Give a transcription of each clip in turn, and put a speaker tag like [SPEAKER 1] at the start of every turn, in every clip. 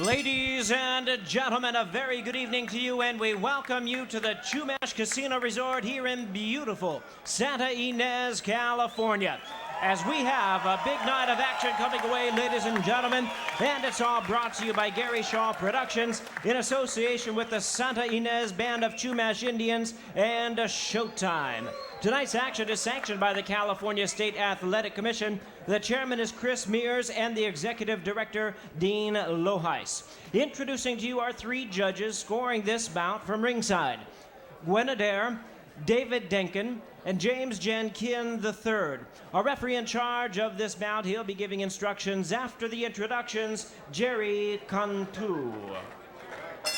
[SPEAKER 1] Ladies and gentlemen, a very good evening to you, and we welcome you to the Chumash Casino Resort here in beautiful Santa Ynez, California. As we have a big night of action coming away, ladies and gentlemen, and it's all brought to you by Gary Shaw Productions in association with the Santa Ynez Band of Chumash Indians and Showtime. Tonight's action is sanctioned by the California State Athletic Commission. The chairman is Chris Mears and the executive director, Dean Loheis. Introducing to you our three judges scoring this bout from ringside: Gwen Adair, David Denkin, and James Jankin III. Our referee in charge of this bout, he'll be giving instructions after the introductions, Jerry Cantu.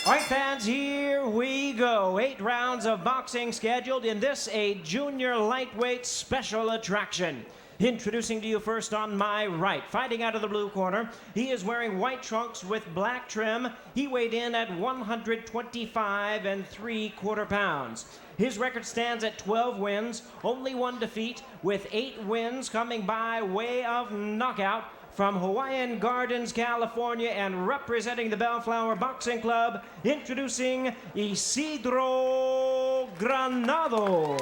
[SPEAKER 1] All right, fans, here we go. 8 rounds of boxing scheduled in this, a junior lightweight special attraction. Introducing to you first on my right, fighting out of the blue corner, he is wearing white trunks with black trim. He weighed in at 125 3/4 pounds. His record stands at 12 wins, only 1 defeat, with 8 wins coming by way of knockout. From Hawaiian Gardens, California, and representing the Bellflower Boxing Club, introducing Isidro Granados.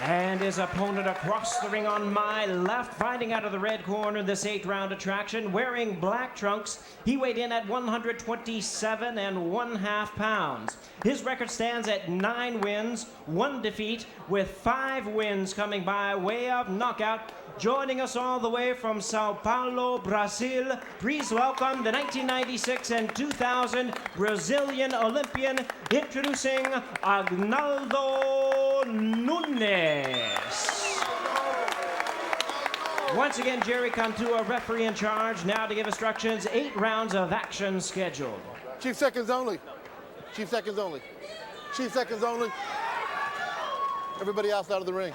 [SPEAKER 1] And his opponent across the ring on my left, fighting out of the red corner, this 8-round attraction, wearing black trunks. He weighed in at 127 1/2 pounds. His record stands at 9 wins, 1 defeat, with 5 wins coming by way of knockout. Joining us all the way from Sao Paulo, Brazil, please welcome the 1996 and 2000 Brazilian Olympian, introducing Agnaldo Nunes. Once again, Jerry Cantu, our referee in charge, now to give instructions. 8 rounds of action scheduled.
[SPEAKER 2] Chief, seconds only. Chief, seconds only. Chief, seconds only. Everybody else out of the ring.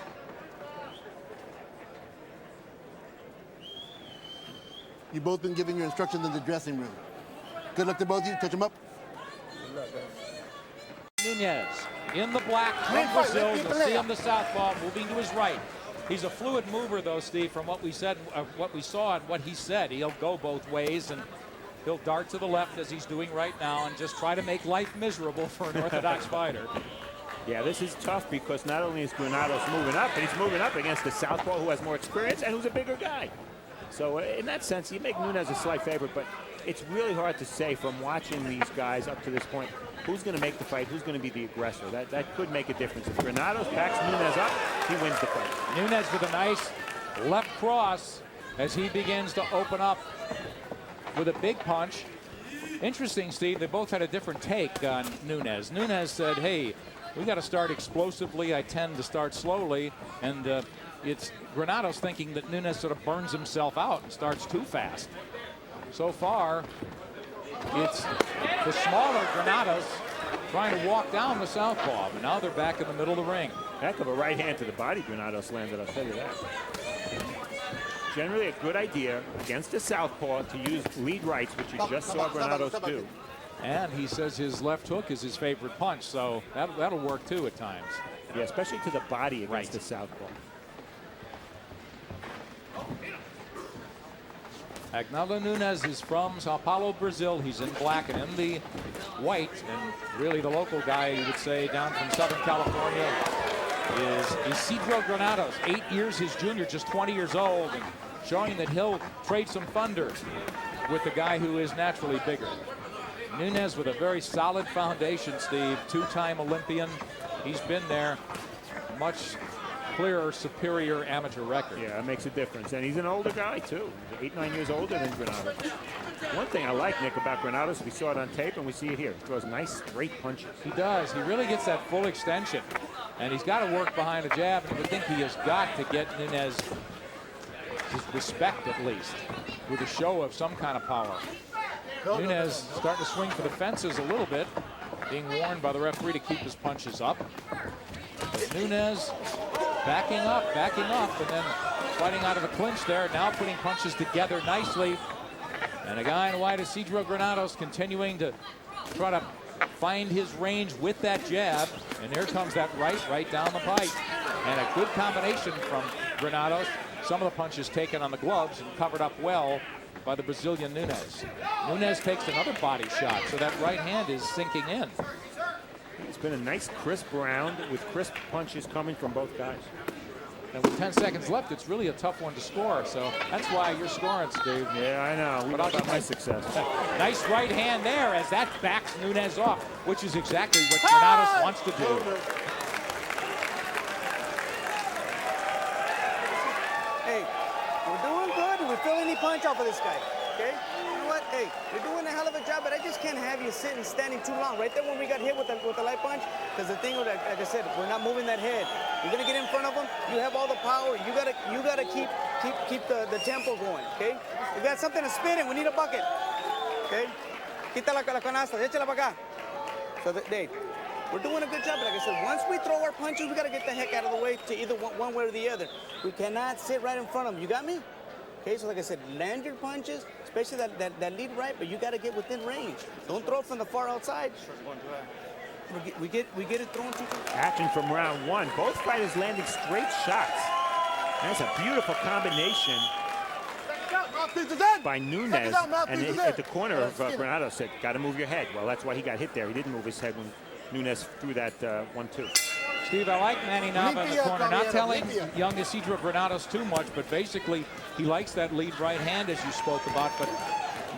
[SPEAKER 2] You've both been given your instructions in the dressing room. Good luck to both of you. Touch them up.
[SPEAKER 3] Nunes in the black from Brazil. You'll see him, the southpaw, moving to his right. He's a fluid mover, though, Steve, from what we said, what we saw and what he said. He'll go both ways, and he'll dart to the left as he's doing right now and just try to make life miserable for an orthodox fighter.
[SPEAKER 4] Yeah, this is tough because not only is Granados moving up, but he's moving up against the southpaw who has more experience and who's a bigger guy. So in that sense, you make Nunes a slight favorite, but it's really hard to say from watching these guys up to this point who's going to make the fight, who's going to be the aggressor. That could make a difference. If Granados backs Nunes up, he wins the fight.
[SPEAKER 3] Nunes with a nice left cross as he begins to open up with a big punch. Interesting, Steve, they both had a different take on Nunes. Nunes said, hey, we got to start explosively. I tend to start slowly, and it's Granados thinking that Nunes sort of burns himself out and starts too fast. So far, it's the smaller Granados trying to walk down the southpaw, but now they're back in the middle of the ring.
[SPEAKER 4] Heck of a right hand to the body Granados landed, I'll tell you that. Generally a good idea against the southpaw to use lead rights, which you just saw Granados do.
[SPEAKER 3] And he says his left hook is his favorite punch, so that'll work too at times.
[SPEAKER 4] Yeah, especially to the body against the southpaw.
[SPEAKER 3] Agnaldo Nunes is from Sao Paulo, Brazil. He's in black and in the white, and really the local guy, you would say, down from Southern California is Isidro Granados. 8 years his junior, just 20 years old, and showing that he'll trade some thunder with the guy who is naturally bigger. Nunes with a very solid foundation, Steve. 2-time Olympian. He's been there. Much clearer, superior amateur record.
[SPEAKER 4] Yeah, that makes a difference. And he's an older guy, too. He's 8-9 years older than Granados. One thing I like, Nick, about Granados, we saw it on tape and we see it here. He throws nice, straight punches.
[SPEAKER 3] He does. He really gets that full extension. And he's got to work behind a jab, and I think he has got to get Nunes his respect, at least, with a show of some kind of power. Nunes starting to swing for the fences a little bit, being warned by the referee to keep his punches up. Nunes backing up, and then fighting out of a clinch there. Now putting punches together nicely. And a guy in white, Isidro Granados, continuing to try to find his range with that jab. And here comes that right down the pipe. And a good combination from Granados. some of the punches taken on the gloves and covered up well by the Brazilian Nunes. Nunes takes another body shot, so that right hand is sinking in.
[SPEAKER 4] It's been a nice crisp round with crisp punches coming from both guys.
[SPEAKER 3] And with 10 seconds left, it's really a tough one to score. So that's why you're scoring, Steve.
[SPEAKER 4] Yeah, I know. We talk about my success.
[SPEAKER 3] Nice right hand there as that backs Nunes off, which is exactly what Granados wants to do.
[SPEAKER 5] Hey, we're doing good. We feel any punch off of this guy. Okay? You know what? Hey, you're doing a hell of a job, but I just can't have you sitting standing too long. Right there when we got hit with the light punch, because the thing, like I said, we're not moving that head. You're gonna get in front of him. You have all the power. You gotta keep the tempo going. Okay? We got something to spin in. We need a bucket. Okay? Quita la canasta. Échala para acá. So Dave, we're doing a good job. But like I said, once we throw our punches, we gotta get the heck out of the way to either one way or the other. We cannot sit right in front of them. You got me? Okay, so like I said, land your punches, especially that lead right, but you got to get within range. Don't throw it from the far outside. We get it thrown too far.
[SPEAKER 4] Action from round one. Both fighters landing straight shots. That's a beautiful combination by Nunes. And at the corner of Granados said, got to move your head. Well, that's why he got hit there. He didn't move his head when Nunes threw that 1-2.
[SPEAKER 3] Steve, I like Manny Nava in the corner, not telling young Isidro Granados too much, but basically he likes that lead right hand as you spoke about, but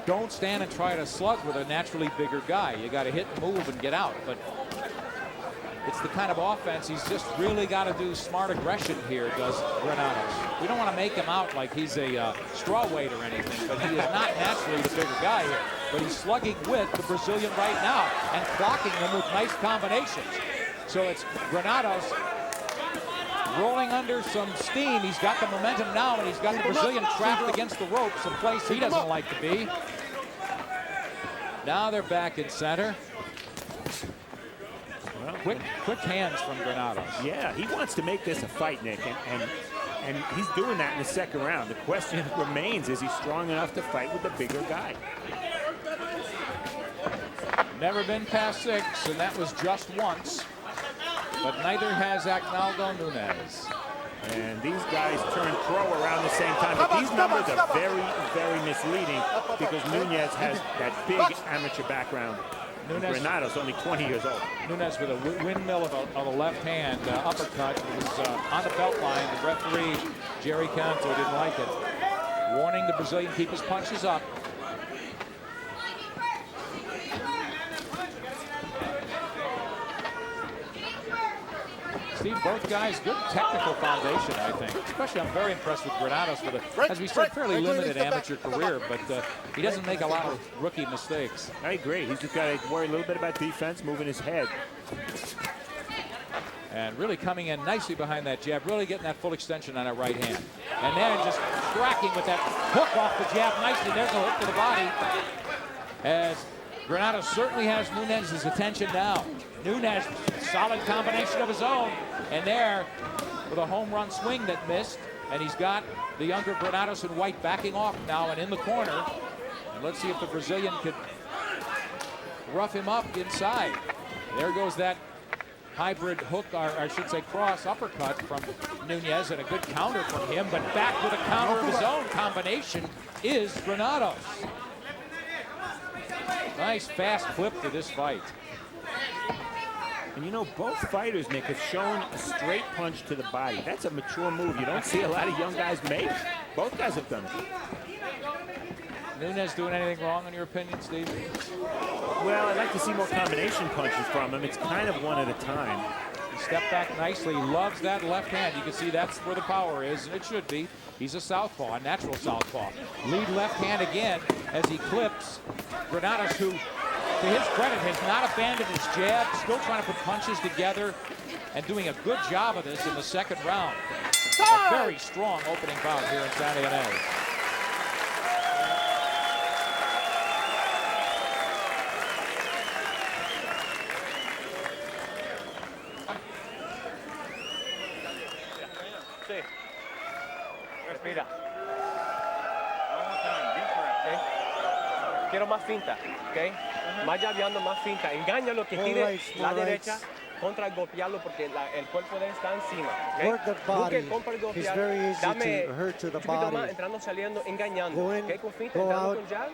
[SPEAKER 3] don't stand and try to slug with a naturally bigger guy. You got to hit, move, and get out. But it's the kind of offense he's just really got to do smart aggression here, does Granados. We don't want to make him out like he's a straw weight or anything, but he is not naturally the bigger guy here. But he's slugging with the Brazilian right now and clocking them with nice combinations. So it's Granados rolling under some steam. He's got the momentum now, and he's got the Brazilian trapped against the ropes, a place he doesn't like to be. Now they're back in center. Well, quick hands from Granados.
[SPEAKER 4] Yeah, he wants to make this a fight, Nick, and he's doing that in the second round. The question remains, is he strong enough to fight with the bigger guy?
[SPEAKER 3] Never been past 6, and that was just once. But neither has Agnaldo Nunes.
[SPEAKER 4] And these guys turn pro around the same time. But these numbers are very, very misleading because Nunes has that big amateur background. Granados only 20 years old.
[SPEAKER 3] Nunes with a windmill of a left hand uppercut. It was on the belt line. The referee, Jerry Canto, didn't like it. Warning the Brazilian, keep his punches up. Steve, both guys, good technical foundation, I think. Especially, I'm very impressed with Granados with a, as we said, fairly limited amateur career, but he doesn't make a lot of rookie mistakes.
[SPEAKER 4] I agree. He's just got to worry a little bit about defense, moving his head.
[SPEAKER 3] And really coming in nicely behind that jab, really getting that full extension on that right hand. And then just cracking with that hook off the jab nicely. There's a hook to the body. As Granados certainly has Nunes' attention now. Nunes, solid combination of his own. And there, with a home run swing that missed. And he's got the younger Granados in white backing off now and in the corner. And let's see if the Brazilian could rough him up inside. There goes that hybrid hook, or I should say cross uppercut from Nunes, and a good counter from him. But back with a counter of his own combination is Granados. Nice fast clip to this fight.
[SPEAKER 4] And you know, both fighters, Nick, have shown a straight punch to the body. That's a mature move. You don't see a lot of young guys make. Both guys have done it.
[SPEAKER 3] Nunes doing anything wrong in your opinion, Steve?
[SPEAKER 4] Well, I'd like to see more combination punches from him. It's kind of one at a time.
[SPEAKER 3] He stepped back nicely. He loves that left hand. You can see that's where the power is, and it should be. He's a southpaw, a natural southpaw. Lead left hand again as he clips Granados, who, to his credit, has not abandoned his jab, still trying to put punches together and doing a good job of this in the second round. A very strong opening bout here in San Diego.
[SPEAKER 6] Respira. One more time, deep breath. Okay. Quiero más finta, okay? Más llaveando, más finta. Engáñalo, que tire la derecha
[SPEAKER 7] contra golpearlo porque el cuerpo de él está encima. ¿Okay?
[SPEAKER 8] Work the body.
[SPEAKER 7] Nunca compra golpear.
[SPEAKER 8] It's very easy
[SPEAKER 7] Dame
[SPEAKER 8] to hurt to the
[SPEAKER 7] un poquito
[SPEAKER 8] body.
[SPEAKER 7] más, entrando, saliendo, engañando.
[SPEAKER 8] Go in,
[SPEAKER 7] ¿Okay? Con finta,
[SPEAKER 8] go
[SPEAKER 7] entrando
[SPEAKER 8] out.
[SPEAKER 7] con jab,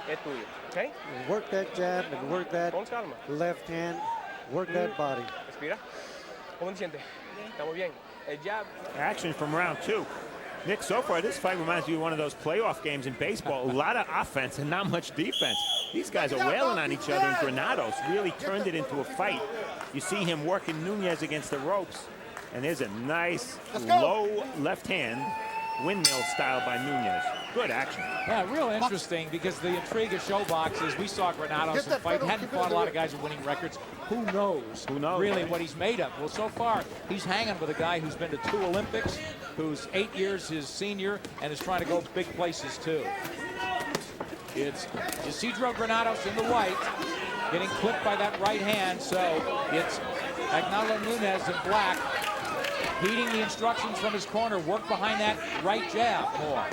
[SPEAKER 7] es tuyo. ¿Okay?
[SPEAKER 8] Work that jab and work that
[SPEAKER 7] Con calma.
[SPEAKER 8] left hand. Work that body.
[SPEAKER 7] Respira. ¿Cómo te sientes? Estamos bien. El jab.
[SPEAKER 4] Action from round 2. Nick, so far this fight reminds me of one of those playoff games in baseball. A lot of offense and not much defense. These guys are wailing on each other, and Granados really turned it into a fight. You see him working Nunes against the ropes, and there's a nice low left hand, windmill style by Nunes. Good action.
[SPEAKER 3] Yeah, real interesting because the intrigue of Showbox is we saw Granados in fight, hadn't fought a lot of guys with winning records. Who knows really what he's made of? Well, so far, he's hanging with a guy who's been to 2 Olympics, who's 8 years his senior, and is trying to go big places too. It's Isidro Granados in the white, getting clipped by that right hand, so it's Agnaldo Nunes in black, heeding the instructions from his corner, work behind that right jab more.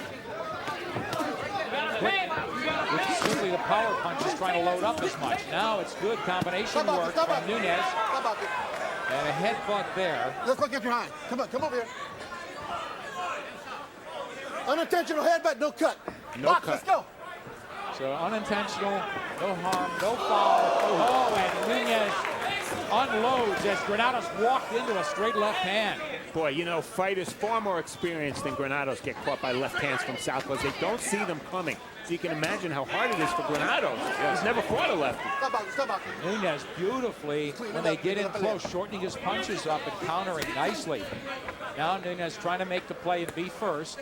[SPEAKER 3] It's simply the power punch is trying to load up as much. Now it's good combination work from Nunes. And a headbutt there.
[SPEAKER 2] Let's look at your hand. Come on, come over here. Unintentional headbutt, no cut.
[SPEAKER 4] No
[SPEAKER 2] Box,
[SPEAKER 4] cut.
[SPEAKER 2] let's go.
[SPEAKER 3] So unintentional, no harm, no foul. Oh, and Nunes unloads as Granados walked into a straight left hand.
[SPEAKER 4] Boy, you know, fighters far more experienced than Granados get caught by left hands from southpaws. They don't see them coming. So you can imagine how hard it is for Granados. He's never fought a lefty.
[SPEAKER 2] Stop boxing, stop boxing.
[SPEAKER 3] Nunes beautifully, when they get in close, shortening his punches up and countering nicely. Now Nunes trying to make the play and be first.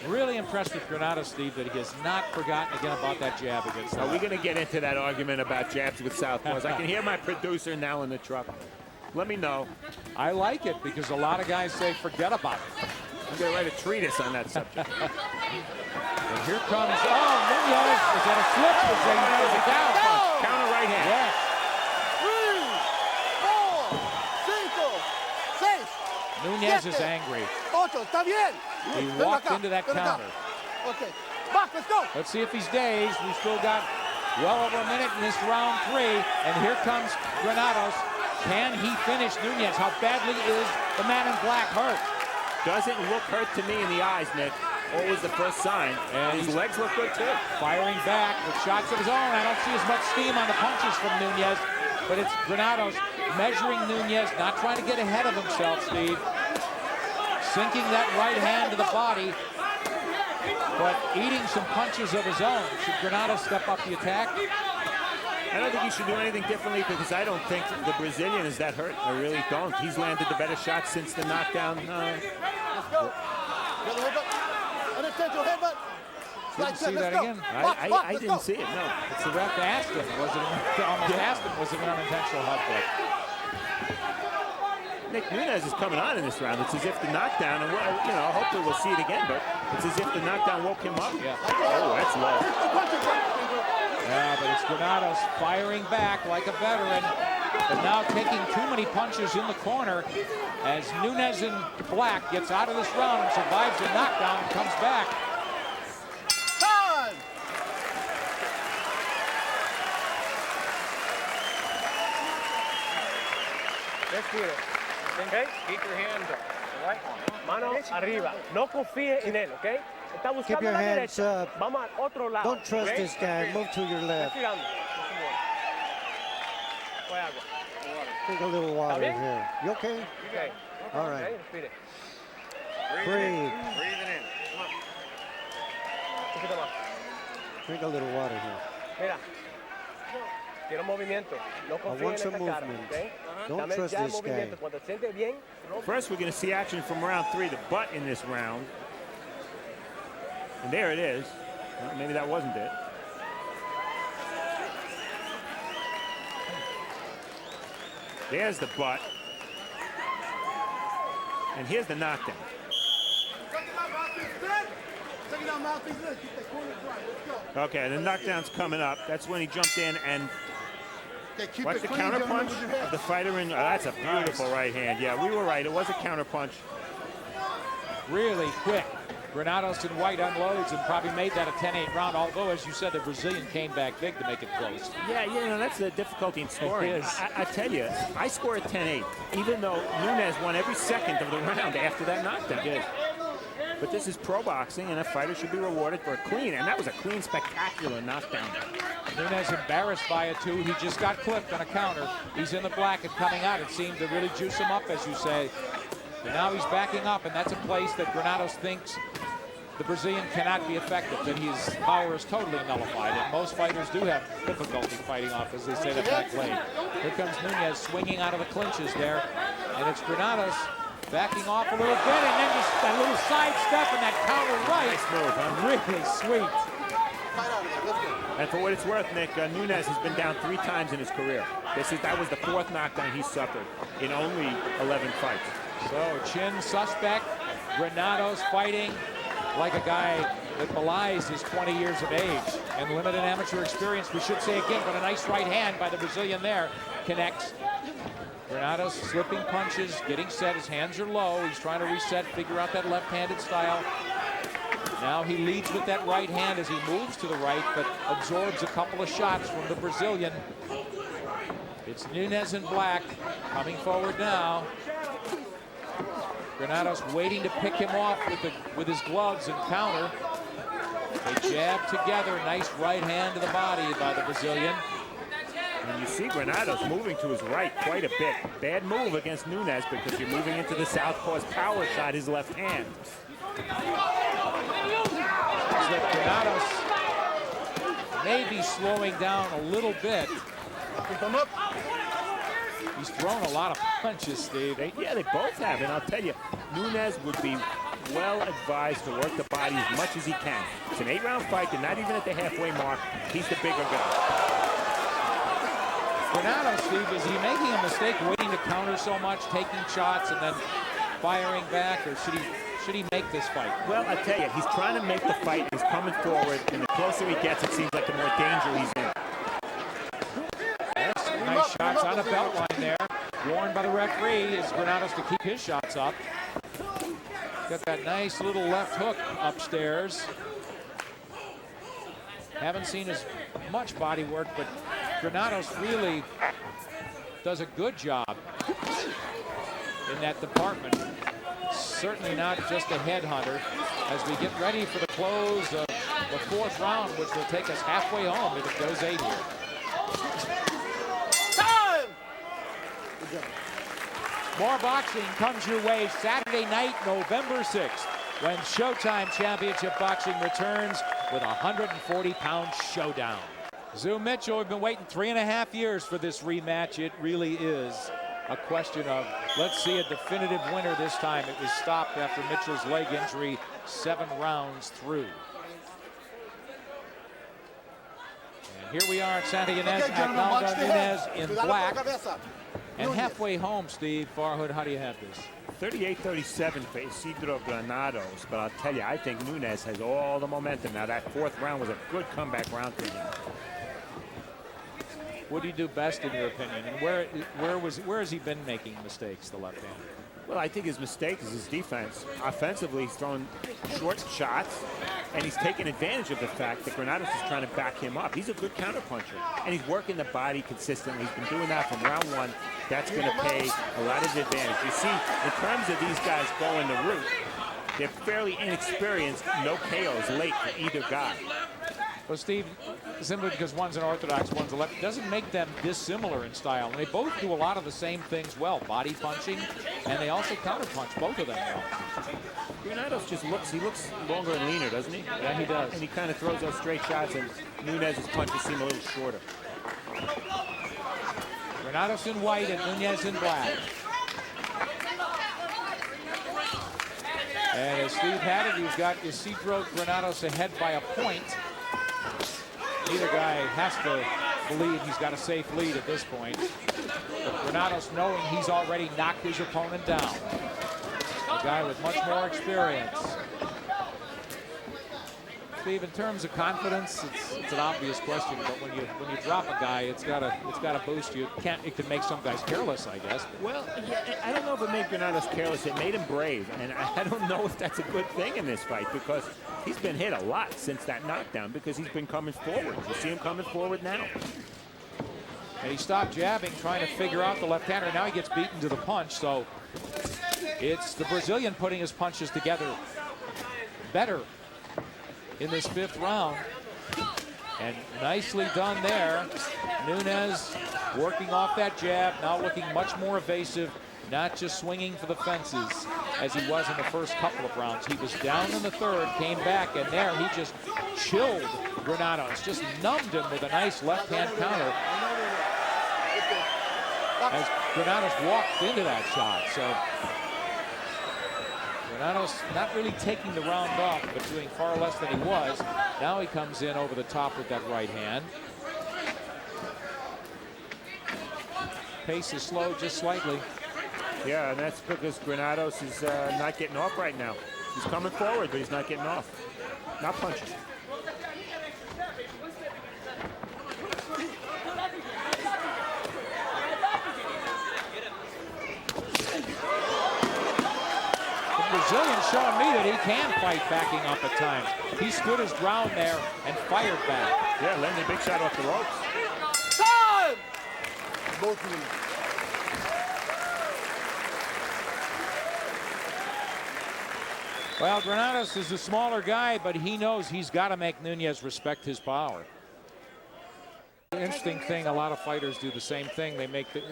[SPEAKER 3] Really impressed with Granados, Steve, that he has not forgotten again about that jab against him.
[SPEAKER 4] Are we going to get into that argument about jabs with southpaws? I can hear my producer now in the truck. Let me know.
[SPEAKER 3] I like it because a lot of guys say forget about it.
[SPEAKER 4] I'm going to write a treatise on that subject.
[SPEAKER 3] And here comes, Nunes. Is that a slip? Is it down?
[SPEAKER 4] Counter right hand.
[SPEAKER 3] Yes.
[SPEAKER 2] 3, 4, 5, 6,
[SPEAKER 3] Nunes is angry.
[SPEAKER 2] 8, está bien.
[SPEAKER 3] He
[SPEAKER 2] Ven
[SPEAKER 3] walked
[SPEAKER 2] acá,
[SPEAKER 3] into that
[SPEAKER 2] ven acá.
[SPEAKER 3] counter.
[SPEAKER 2] Okay. Box, let's go.
[SPEAKER 3] Let's see if he's dazed. We've still got well over a minute in this round 3. And here comes Granados. Can he finish Nunes? How badly is the man in black hurt?
[SPEAKER 4] Doesn't look hurt to me in the eyes, Nick. Always the first sign. And his legs look good, too.
[SPEAKER 3] Firing back with shots of his own. I don't see as much steam on the punches from Nunes. But it's Granados measuring Nunes, not trying to get ahead of himself, Steve. Sinking that right hand to the body, but eating some punches of his own. Should Granados step up the attack?
[SPEAKER 4] I don't think he should do anything differently because I don't think the Brazilian is that hurt. I really don't. He's landed the better shots since the knockdown.
[SPEAKER 2] Let's go. Another headbutt. Unintentional headbutt.
[SPEAKER 3] Didn't see that again.
[SPEAKER 4] I didn't see it, no.
[SPEAKER 3] It's the ref asked him. Was it an unintentional headbutt?
[SPEAKER 4] Nick Nunes is coming on in this round. It's as if the knockdown, and you know, hopefully we'll see it again, but it's as if the knockdown woke him up.
[SPEAKER 3] Yeah.
[SPEAKER 4] Oh, that's low.
[SPEAKER 3] Yeah, but it's Granados firing back like a veteran, but now taking too many punches in the corner as Nunes in black gets out of this round and survives the knockdown and comes back.
[SPEAKER 2] Time.
[SPEAKER 7] Respire. Okay? Keep your hands up. All right? Mano arriba. No confíe en él, ¿ok? Está
[SPEAKER 8] Keep
[SPEAKER 7] buscando
[SPEAKER 8] your
[SPEAKER 7] la
[SPEAKER 8] hands
[SPEAKER 7] derecha.
[SPEAKER 8] up.
[SPEAKER 7] Vamos al otro lado.
[SPEAKER 8] Don't trust
[SPEAKER 7] ¿ok?
[SPEAKER 8] this guy. Move to your left.
[SPEAKER 7] Respirando. Coge agua.
[SPEAKER 8] Drink a little water
[SPEAKER 7] bien?
[SPEAKER 8] here. You okay?
[SPEAKER 7] Okay.
[SPEAKER 8] All right.
[SPEAKER 7] Okay, respire.
[SPEAKER 8] Breathe.
[SPEAKER 6] Breathing in. Come on.
[SPEAKER 7] Un poquito más.
[SPEAKER 8] Drink a little water here.
[SPEAKER 7] Mira. Quiero movimiento. No confíe
[SPEAKER 8] want
[SPEAKER 7] en
[SPEAKER 8] some
[SPEAKER 7] esta cara,
[SPEAKER 8] movement.
[SPEAKER 7] ¿ok?
[SPEAKER 8] Don't
[SPEAKER 7] Dame
[SPEAKER 8] trust
[SPEAKER 7] ya
[SPEAKER 8] this
[SPEAKER 7] movimiento.
[SPEAKER 8] guy.
[SPEAKER 7] Cuando te sientes bien,
[SPEAKER 4] First, we're going to see action from round 3, the butt in this round. And there it is. Well, maybe that wasn't it. There's the butt. And here's the knockdown. Okay, the knockdown's coming up. That's when he jumped in and watch the counter punch of the fighter in. Oh, that's a beautiful right hand. Yeah, we were right. It was a counter punch.
[SPEAKER 3] Really quick. Granados in white unloads and probably made that a 10-8 round, although, as you said, the Brazilian came back big to make it close.
[SPEAKER 4] Yeah, you know, that's the difficulty in scoring.
[SPEAKER 3] It is.
[SPEAKER 4] I tell you, I scored 10-8, even though Nunes won every second of the round after that knockdown.
[SPEAKER 3] He did.
[SPEAKER 4] But this is pro boxing, and a fighter should be rewarded for a clean, and that was a clean, spectacular knockdown.
[SPEAKER 3] Nunes embarrassed by it, too. He just got clipped on a counter. He's in the black and coming out. It seemed to really juice him up, as you say. And now he's backing up, and that's a place that Granados thinks the Brazilian cannot be effective, that his power is totally nullified. And most fighters do have difficulty fighting off, as they say, the back leg. Here comes Nunes swinging out of the clinches there. And it's Granados backing off a little bit, and then just that little side step and that counter right.
[SPEAKER 4] Nice move, huh?
[SPEAKER 3] Really sweet.
[SPEAKER 4] And for what it's worth, Nick, Nunes has been down 3 times in his career. That was the 4th knockdown he suffered in only 11 fights.
[SPEAKER 3] So chin suspect, Granados fighting like a guy that belies his 20 years of age and limited amateur experience, we should say again, but a nice right hand by the Brazilian there connects. Granados slipping punches, getting set, his hands are low. He's trying to reset, figure out that left-handed style. Now he leads with that right hand as he moves to the right, but absorbs a couple of shots from the Brazilian. It's Nunes in black, coming forward now. Granados waiting to pick him off with his gloves and counter. They jab together, nice right hand to the body by the Brazilian.
[SPEAKER 4] And you see Granados moving to his right quite a bit. Bad move against Nunes because you're moving into the southpaw's power shot, his left hand.
[SPEAKER 3] Granados may be slowing down a little bit. He's thrown a lot of punches, Steve.
[SPEAKER 4] They both have, and I'll tell you, Nunes would be well advised to work the body as much as he can. It's an 8-round fight. They're not even at the halfway mark. He's the bigger guy.
[SPEAKER 3] Granados, Steve, is he making a mistake waiting to counter so much, taking shots and then firing back, or should he make this fight?
[SPEAKER 4] Well, I tell you, he's trying to make the fight. He's coming forward, and the closer he gets, it seems like the more danger he's in.
[SPEAKER 3] Yes, nice shots on the belt line there. Warned by the referee is Granados to keep his shots up. Got that nice little left hook upstairs. Haven't seen as much body work, but Granados really does a good job in that department. Certainly not just a headhunter. As we get ready for the close of the 4th round, which will take us halfway home if it goes 8 here. More boxing comes your way Saturday night, November 6th, when Showtime Championship Boxing returns with a 140-pound showdown. Zoom Mitchell, we've been waiting 3.5 years for this rematch. It really is a question of, let's see a definitive winner this time. It was stopped after Mitchell's leg injury 7 rounds through. And here we are at Santa Ynez, Agnaldo Nunes in black. And halfway home, Steve Farhood, how do you have this?
[SPEAKER 4] 38-37 for Isidro Granados, but I'll tell you, I think Nunes has all the momentum. Now, that 4th round was a good comeback round for him.
[SPEAKER 3] What do you do best, in your opinion? And where has he been making mistakes, the left-hander?
[SPEAKER 4] Well, I think his mistake is his defense. Offensively, he's throwing short shots, and he's taking advantage of the fact that Granados is trying to back him up. He's a good counterpuncher, and he's working the body consistently. He's been doing that from round 1. That's going to pay a lot of advantage. You see, in terms of these guys going the route, they're fairly inexperienced. No KOs late for either guy.
[SPEAKER 3] Well, Steve, simply because one's an orthodox, one's a left, doesn't make them dissimilar in style. And they both do a lot of the same things well, body punching, and they also counterpunch, both of them well.
[SPEAKER 4] Granados just looks longer and leaner, doesn't he?
[SPEAKER 3] Yeah, he does.
[SPEAKER 4] And he kind of throws those straight shots, and Nunes' punches seem a little shorter.
[SPEAKER 3] Granados in white and Nunes in black. And as Steve had it, you've got Isidro Granados ahead by a point. Neither guy has to believe he's got a safe lead at this point. But Granados, knowing he's already knocked his opponent down. A guy with much more experience. Steve, in terms of confidence, it's an obvious question. But when you drop a guy, it's gotta boost you. It can make some guys careless, I guess.
[SPEAKER 4] Well, yeah, I don't know if it made Granados careless. It made him brave, and I don't know if that's a good thing in this fight because he's been hit a lot since that knockdown because he's been coming forward. You see him coming forward now.
[SPEAKER 3] And he stopped jabbing, trying to figure out the left-hander. Now he gets beaten to the punch. So it's the Brazilian putting his punches together better in this 5th round. And nicely done there. Nunes working off that jab, now looking much more evasive, not just swinging for the fences as he was in the first couple of rounds. He was down in the 3rd, came back, and there he just chilled Granados, just numbed him with a nice left-hand counter as Granados walked into that shot. So Granados not really taking the round off, but doing far less than he was. Now he comes in over the top with that right hand. Pace is slow just slightly.
[SPEAKER 4] Yeah, and that's because Granados is not getting off right now. He's coming forward, but he's not getting off. Not punching.
[SPEAKER 3] Brazilian showing me that he can fight backing up at times. He stood his ground there and fired back.
[SPEAKER 4] Yeah, landing a big shot off the ropes.
[SPEAKER 2] Time! Both of them.
[SPEAKER 3] Well, Granados is the smaller guy, but he knows he's got to make Nunes respect his power. The interesting thing, a lot of fighters do the same thing.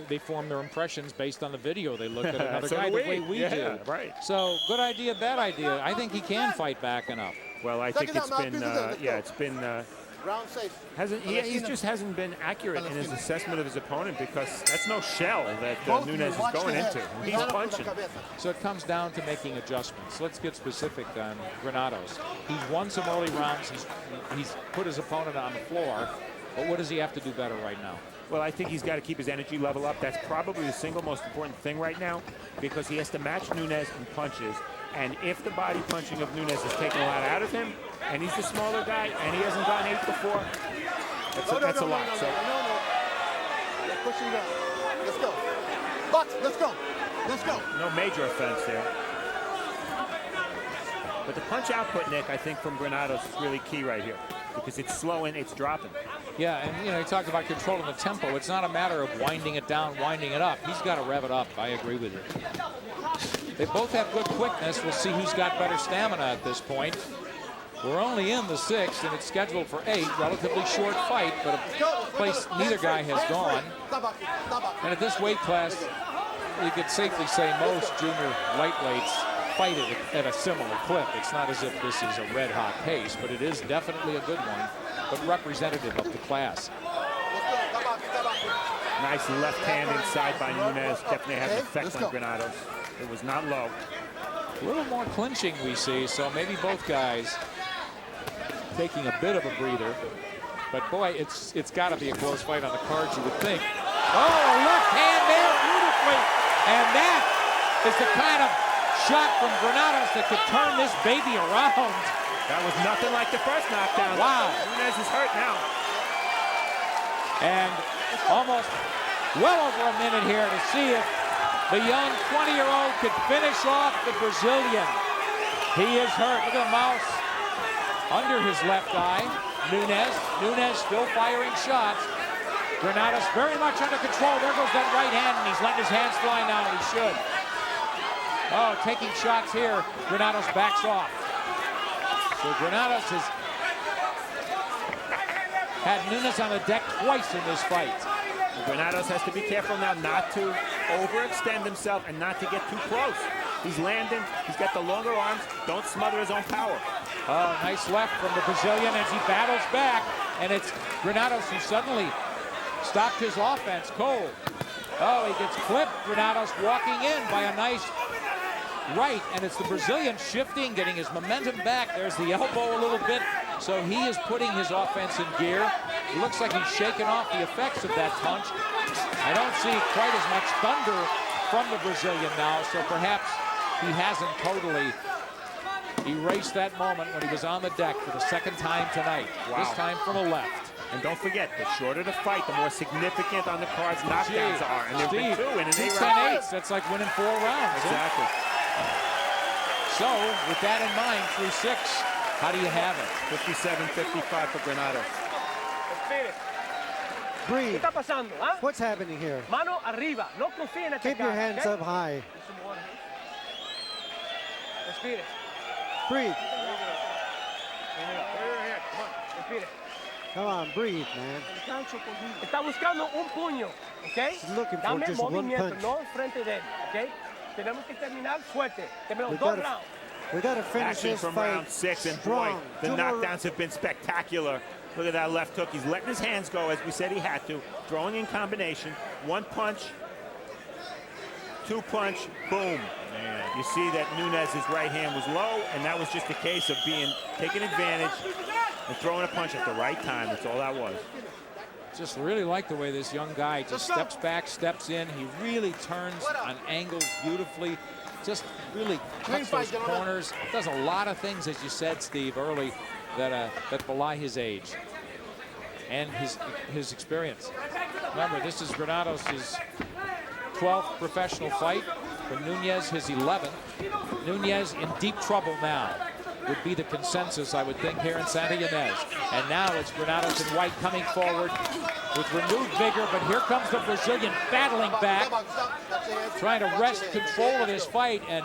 [SPEAKER 3] They form their impressions based on the video. They look at another
[SPEAKER 4] So
[SPEAKER 3] guy
[SPEAKER 4] do
[SPEAKER 3] the way we do.
[SPEAKER 4] Right.
[SPEAKER 3] So good idea, bad idea. I think he can fight backing up.
[SPEAKER 4] Well, I think it's been, it's been.
[SPEAKER 2] Round safe.
[SPEAKER 4] He just hasn't been accurate in his assessment of his opponent because that's no shell that Nunes is going into. He's punching.
[SPEAKER 3] So it comes down to making adjustments. Let's get specific on Granados. He's won some early rounds. He's put his opponent on the floor. But what does he have to do better right now?
[SPEAKER 4] Well, I think he's got to keep his energy level up. That's probably the single most important thing right now because he has to match Nunes in punches. And if the body punching of Nunes is taking a lot out of him, and he's the smaller guy, and he hasn't gone 8 before, that's a lot. So
[SPEAKER 2] Pushing down. Let's go. Box, let's go. Let's go.
[SPEAKER 4] no major offense there. But the punch output, Nick, I think from Granados is really key right here because it's slowing, it's dropping.
[SPEAKER 3] Yeah, and he talked about controlling the tempo. It's not a matter of winding it down, winding it up. He's got to rev it up. I agree with you. They both have good quickness. We'll see who's got better stamina at this point. We're only in the 6th, and it's scheduled for 8. Relatively short fight, but a place neither guy has gone. And at this weight class, you could safely say most junior lightweights fight it at a similar clip. It's not as if this is a red-hot pace, but it is definitely a good one, but representative of the class.
[SPEAKER 4] Nice left hand inside by Nunes. Definitely has an effect on Granados. It was not low.
[SPEAKER 3] A little more clinching we see, so maybe both guys taking a bit of a breather. But boy, it's got to be a close fight on the cards, you would think. Oh, a left hand there beautifully. And that is the kind of shot from Granados that could turn this baby around.
[SPEAKER 4] That was nothing like the first knockdown.
[SPEAKER 3] Wow.
[SPEAKER 4] Nunes is hurt now.
[SPEAKER 3] And almost well over a minute here to see if the young 20-year-old could finish off the Brazilian. He is hurt. Look at the mouse under his left eye. Nunes still firing shots. Granados very much under control. There goes that right hand, and he's letting his hands fly now, and he should. Oh, taking shots here. Granados backs off. So Granados has had Nunes on the deck twice in this fight.
[SPEAKER 4] Granados has to be careful now not to overextend himself and not to get too close. He's landing. He's got the longer arms. Don't smother his own power.
[SPEAKER 3] Oh, nice left from the Brazilian as he battles back. And it's Granados who suddenly stopped his offense cold. Oh, he gets clipped. Granados walking in by a nice right. And it's the Brazilian shifting, getting his momentum back. There's the elbow a little bit. So he is putting his offense in gear. It looks like he's shaking off the effects of that punch. I don't see quite as much thunder from the Brazilian now, so perhaps he hasn't totally erase that moment when he was on the deck for the second time tonight.
[SPEAKER 4] Wow.
[SPEAKER 3] This time from the left.
[SPEAKER 4] And don't forget, the shorter the fight, the more significant on the card's knockdowns are. And there've been
[SPEAKER 3] Steve,
[SPEAKER 4] 2 in an 8
[SPEAKER 3] 10 8s. That's like winning 4 rounds.
[SPEAKER 4] Exactly.
[SPEAKER 3] So, with that in mind, through 6, how do you have it?
[SPEAKER 4] 57-55 for Granados.
[SPEAKER 7] Respire. ¿Qué
[SPEAKER 8] Breathe.
[SPEAKER 7] está pasando? ¿Ah?
[SPEAKER 8] What's happening here?
[SPEAKER 7] Mano arriba. No confíe en esta
[SPEAKER 8] Keep your
[SPEAKER 7] cara,
[SPEAKER 8] hands
[SPEAKER 7] ¿ok?
[SPEAKER 8] up high.
[SPEAKER 7] Respire.
[SPEAKER 8] Breathe.
[SPEAKER 7] Respire.
[SPEAKER 8] Come on, breathe, man.
[SPEAKER 7] Está buscando un puño, ¿ok?
[SPEAKER 8] He's looking for
[SPEAKER 7] Dame
[SPEAKER 8] just one
[SPEAKER 7] movimiento,
[SPEAKER 8] punch.
[SPEAKER 7] no enfrente de él, ¿ok? Tenemos que terminar fuerte. Tenemos
[SPEAKER 8] We
[SPEAKER 7] 2
[SPEAKER 8] gotta-
[SPEAKER 7] rounds.
[SPEAKER 8] We got to finish
[SPEAKER 4] Action
[SPEAKER 8] this
[SPEAKER 4] from
[SPEAKER 8] fight
[SPEAKER 4] round 6, and boy,
[SPEAKER 8] strong.
[SPEAKER 4] the
[SPEAKER 8] 2 more
[SPEAKER 4] knockdowns have been spectacular. Look at that left hook. He's letting his hands go, as we said he had to. Throwing in combination. 1 punch, 2 punch, boom. You see that Nunes' right hand was low, and that was just a case of taking advantage and throwing a punch at the right time. That's all that was.
[SPEAKER 3] Just really like the way this young guy just steps back, steps in. He really turns on angles beautifully. Just really cuts those corners. Does a lot of things, as you said, Steve, early that belie his age and his experience. Remember, this is Granados' 12th professional fight. For Nunes, his 11th. Nunes in deep trouble now would be the consensus, I would think, here in Santa Ynez. And now it's Granados and White coming forward with renewed vigor, but here comes the Brazilian battling back, trying to wrest control of this fight and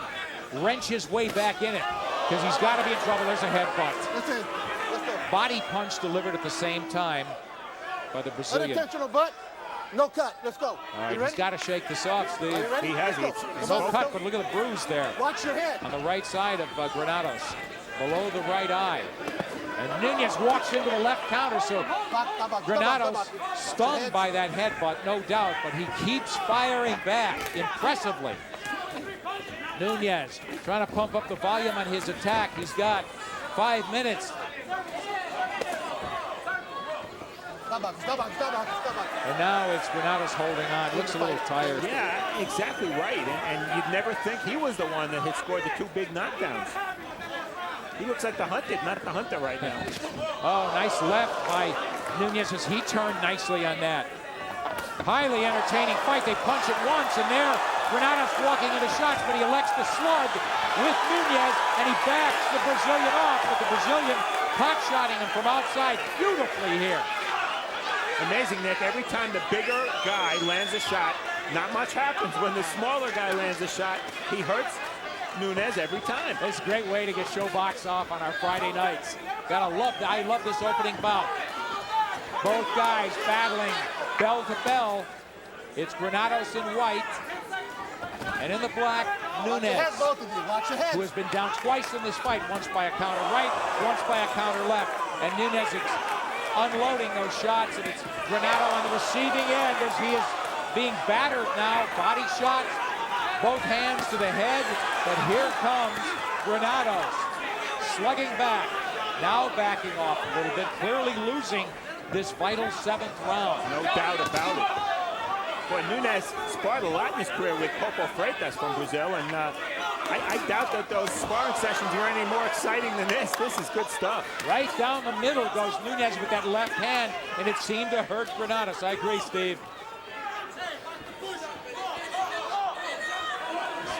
[SPEAKER 3] wrench his way back in it, because he's got to be in trouble. There's a headbutt.
[SPEAKER 2] That's it. Let's go.
[SPEAKER 3] Body punch delivered at the same time by the Brazilian.
[SPEAKER 2] Unintentional butt. No cut. Let's go.
[SPEAKER 3] All right,
[SPEAKER 2] You
[SPEAKER 3] he's
[SPEAKER 2] ready?
[SPEAKER 3] got to shake this off, Steve.
[SPEAKER 2] Are you ready?
[SPEAKER 4] He has
[SPEAKER 2] Let's
[SPEAKER 4] it.
[SPEAKER 2] go.
[SPEAKER 4] It's
[SPEAKER 3] No
[SPEAKER 2] Come on,
[SPEAKER 3] cut,
[SPEAKER 2] let's
[SPEAKER 3] but look at the bruise there
[SPEAKER 2] go. Watch your head.
[SPEAKER 3] on the right side of Granados, below the right eye. And Nunes walks into the left counter, so Granados stung by that headbutt, no doubt, but he keeps firing back impressively. Nunes trying to pump up the volume on his attack. He's got 5 minutes. And now it's Granados holding on. Looks a little tired.
[SPEAKER 4] Yeah, exactly right. And you'd never think he was the one that had scored the 2 big knockdowns. He looks like the hunted, not the hunter right now.
[SPEAKER 3] Oh, nice left by Nunes as he turned nicely on that. Highly entertaining fight. They punch at once, and there Granados walking into shots, but he elects to slug with Nunes, and he backs the Brazilian off, but the Brazilian pot-shotting him from outside beautifully here.
[SPEAKER 4] Amazing, Nick. Every time the bigger guy lands a shot, not much happens. When the smaller guy lands a shot, he hurts Nunes every time.
[SPEAKER 3] It's a great way to get Showbox off on our Friday nights. I love this opening bout. Both guys battling bell to bell. It's Granados in white, and in the black,
[SPEAKER 2] Watch your head,
[SPEAKER 3] Nunes,
[SPEAKER 2] both of you. Watch your head.
[SPEAKER 3] who has been down twice in this fight, once by a counter right, once by a counter left. And Nunes is unloading those shots, and it's Granado on the receiving end as he is being battered now. Body shots, both hands to the head, but here comes Granados, slugging back, now backing off a little bit, clearly losing this vital 7th round.
[SPEAKER 4] No doubt about it. Boy, Nunes sparred a lot in his career with Popo Freitas from Brazil, and I doubt that those sparring sessions were any more exciting than this. This is good stuff.
[SPEAKER 3] Right down the middle goes Nunes with that left hand, and it seemed to hurt Granados. I agree, Steve.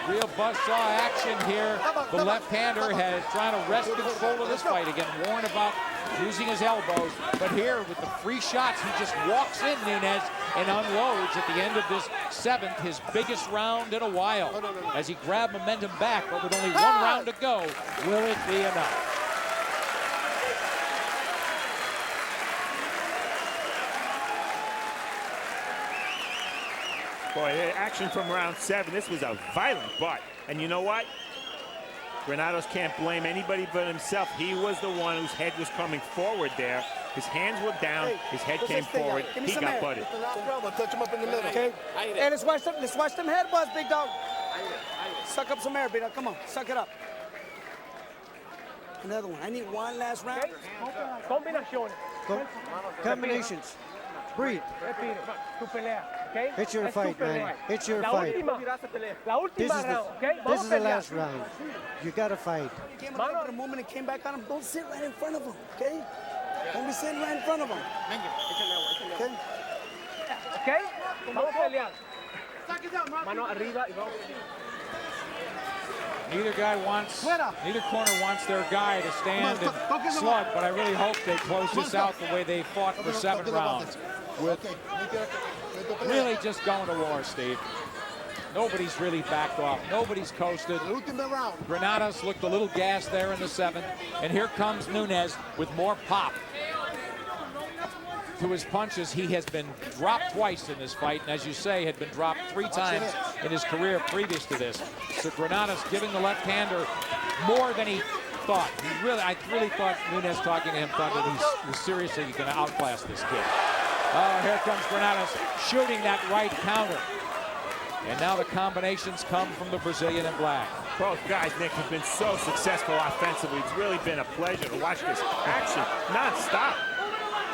[SPEAKER 3] Real buzzsaw action here. The left-hander has trying to wrest control of this fight. Again, warned about using his elbows. But here, with the free shots, he just walks in, Nunes, and unloads at the end of this 7th, his biggest round in a while. As he grabbed momentum back, but with only 1 round to go, will it be enough?
[SPEAKER 4] Boy, action from round 7. This was a violent butt. And you know what? Granados can't blame anybody but himself. He was the one whose head was coming forward there. His hands were down. His head came forward. He got butted.
[SPEAKER 2] Touch him up in the middle.
[SPEAKER 5] Okay? Hey, let's watch them headbutts, big dog. Suck up some air, big dog. Come on, suck it up. Another one. I need one last round.
[SPEAKER 7] Combinaciones.
[SPEAKER 8] Combinations. Breathe.
[SPEAKER 7] Respire. Tu pelea, ¿ok?
[SPEAKER 8] It's your
[SPEAKER 7] Es tu
[SPEAKER 8] fight, man.
[SPEAKER 7] pelea.
[SPEAKER 8] It's your
[SPEAKER 7] La
[SPEAKER 8] fight.
[SPEAKER 7] última
[SPEAKER 8] This is
[SPEAKER 7] round, ¿ok?
[SPEAKER 8] this
[SPEAKER 7] Vamos
[SPEAKER 8] is
[SPEAKER 7] a
[SPEAKER 8] the
[SPEAKER 7] pelear.
[SPEAKER 8] last round. You gotta fight.
[SPEAKER 5] He came out for a moment and came back on him. Don't sit right in front of him, okay? Don't be sitting right in front of him. Okay?
[SPEAKER 7] ¿Ok? Vamos a pelear. Mano arriba y vamos a pelear.
[SPEAKER 3] Neither corner wants their guy to stand and slug, but I really hope they close this out the way they fought for 7 rounds. With really just going to war, Steve. Nobody's really backed off. Nobody's coasted. Granados looked a little gassed there in the 7th. And here comes Nunes with more pop to his punches. He has been dropped twice in this fight, and as you say, had been dropped 3 times in his career previous to this. So Granados giving the left-hander more than he thought. I really thought Nunes talking to him thought that he was seriously going to outclass this kid. Oh, here comes Granados shooting that right counter. And now the combinations come from the Brazilian in black.
[SPEAKER 4] Both guys, Nick, have been so successful offensively. It's really been a pleasure to watch this action non-stop.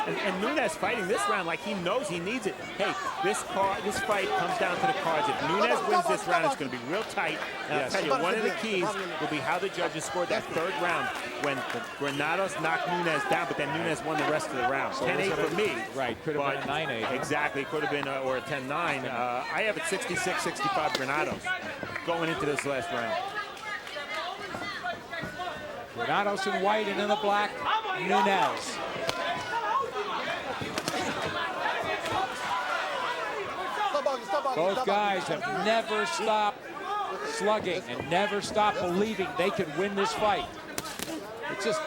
[SPEAKER 4] And Nunes fighting this round like he knows he needs it. Hey, this fight comes down to the cards. If Nunes wins this round, it's going to be real tight. And I'll tell you, one of the keys will be how the judges scored that 3rd round when Granados knocked Nunes down, but then Nunes won the rest of the round.
[SPEAKER 3] So
[SPEAKER 4] 10-8 for me.
[SPEAKER 3] Right, could have been a 9-8.
[SPEAKER 4] Exactly, could have been or a 10-9. I have it 66-65 Granados going into this last round.
[SPEAKER 3] Granados in white and in the black, Nunes. Both guys have never stopped slugging and never stopped believing they could win this fight. It's just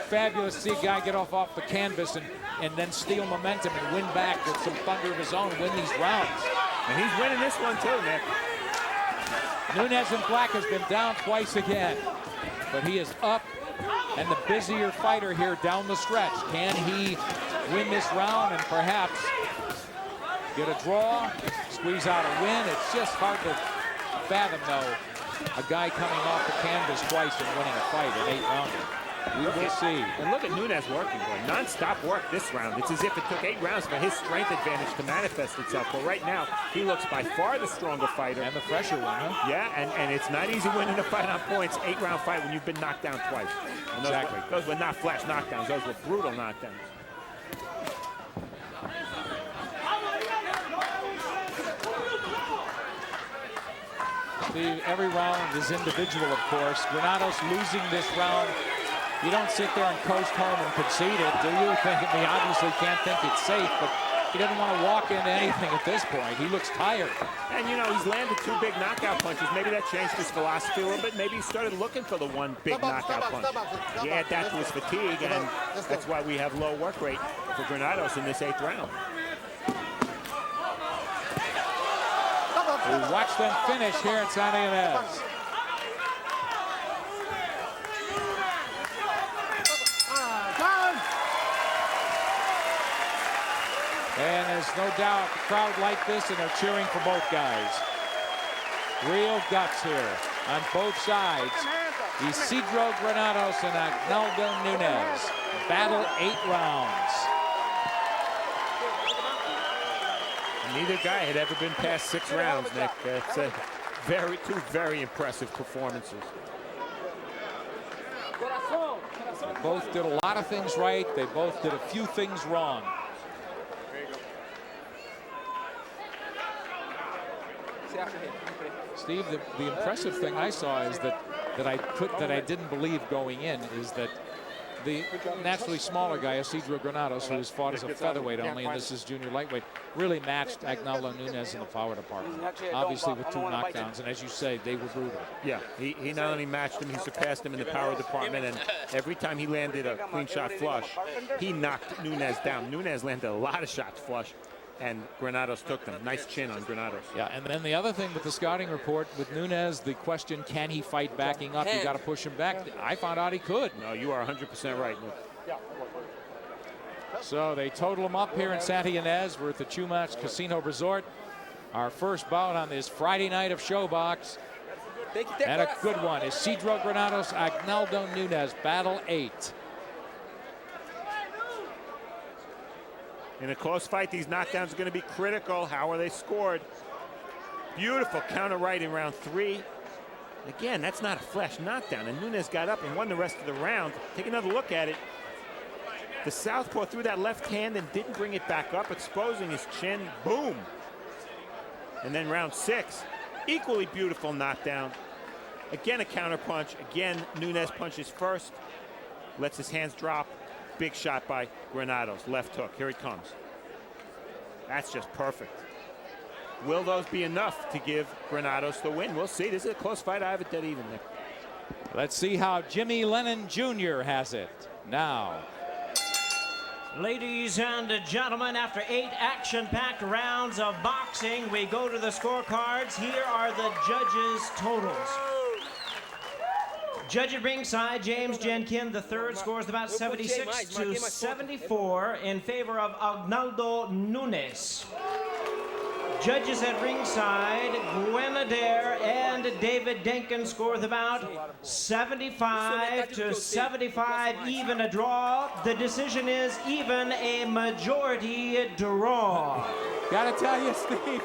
[SPEAKER 3] fabulous to see a guy get off the canvas and then steal momentum and win back with some thunder of his own, win these rounds.
[SPEAKER 4] And he's winning this one too, Nick.
[SPEAKER 3] Nunes in black has been down twice again, but he is up and the busier fighter here down the stretch. Can he win this round and perhaps get a draw, squeeze out a win? It's just hard to fathom, though, a guy coming off the canvas twice and winning a fight, an 8-rounder. We will see.
[SPEAKER 4] And look at Nunes working, boy. Non-stop work this round. It's as if it took 8 rounds for his strength advantage to manifest itself. But right now, he looks by far the stronger fighter.
[SPEAKER 3] And the fresher one, huh?
[SPEAKER 4] Yeah, and it's not easy winning a fight on points, 8-round fight when you've been knocked down twice. And those were not flash knockdowns. Those were brutal knockdowns.
[SPEAKER 3] Every round is individual, of course. Granados losing this round. You don't sit there and coast home and concede it, do you? He obviously can't think it's safe, but he doesn't want to walk into anything at this point. He looks tired.
[SPEAKER 4] And, you know, he's landed 2 big knockout punches. Maybe that changed his philosophy a little bit. Maybe he started looking for the one big knockout punch. You add that to his fatigue, and that's why we have low work rate for Granados in this 8th round.
[SPEAKER 3] We watch them finish here at Santa Ynez. And there's no doubt the crowd like this, and they're cheering for both guys. Real guts here on both sides. Isidro Granados and Agnaldo Nunes. Battle 8 rounds.
[SPEAKER 4] Neither guy had ever been past 6 rounds, Nick. It's two very impressive performances.
[SPEAKER 3] They both did a lot of things right. They both did a few things wrong. Steve, the impressive thing I saw is that I didn't believe going in is that the naturally smaller guy, Isidro Granados, who has fought as a featherweight only, and this is junior lightweight, really matched Agnaldo Nunes in the power department. Obviously with 2 knockdowns, and as you say, they were brutal.
[SPEAKER 4] Yeah, he not only matched him, he surpassed him in the power department, and every time he landed a clean shot flush, he knocked Nunes down. Nunes landed a lot of shots flush, and Granados took them. Nice chin on Granados.
[SPEAKER 3] Yeah, and then the other thing with the scouting report with Nunes, the question, can he fight backing up? You got to push him back. I found out he could.
[SPEAKER 4] No, you are 100% right, Nick.
[SPEAKER 3] So they total him up here in Santa Ynez. We're at the Chumash Casino Resort. Our first bout on this Friday night of Showbox. And a good one. Isidro Granados, Agnaldo Nunes, battle 8.
[SPEAKER 4] In a close fight, these knockdowns are going to be critical. How are they scored? Beautiful counter right in round 3. Again, that's not a flash knockdown, and Nunes got up and won the rest of the round. Take another look at it. The southpaw threw that left hand and didn't bring it back up, exposing his chin. Boom. And then round 6, equally beautiful knockdown. Again, a counter punch. Again, Nunes punches first, lets his hands drop. Big shot by Granados. Left hook. Here he comes. That's just perfect. Will those be enough to give Granados the win? We'll see. This is a close fight. I have it dead even there.
[SPEAKER 3] Let's see how Jimmy Lennon Jr. has it now.
[SPEAKER 1] Ladies and gentlemen, after 8 action-packed rounds of boxing, we go to the scorecards. Here are the judges' totals. Judge at ringside, James Jenkin III, scores about 76 to 74 in favor of Agnaldo Nunes. Judges at ringside, Gwen Adair and David Denkin scores about 75 to 75, even a draw. The decision is even, a majority draw.
[SPEAKER 3] Gotta tell you, Steve,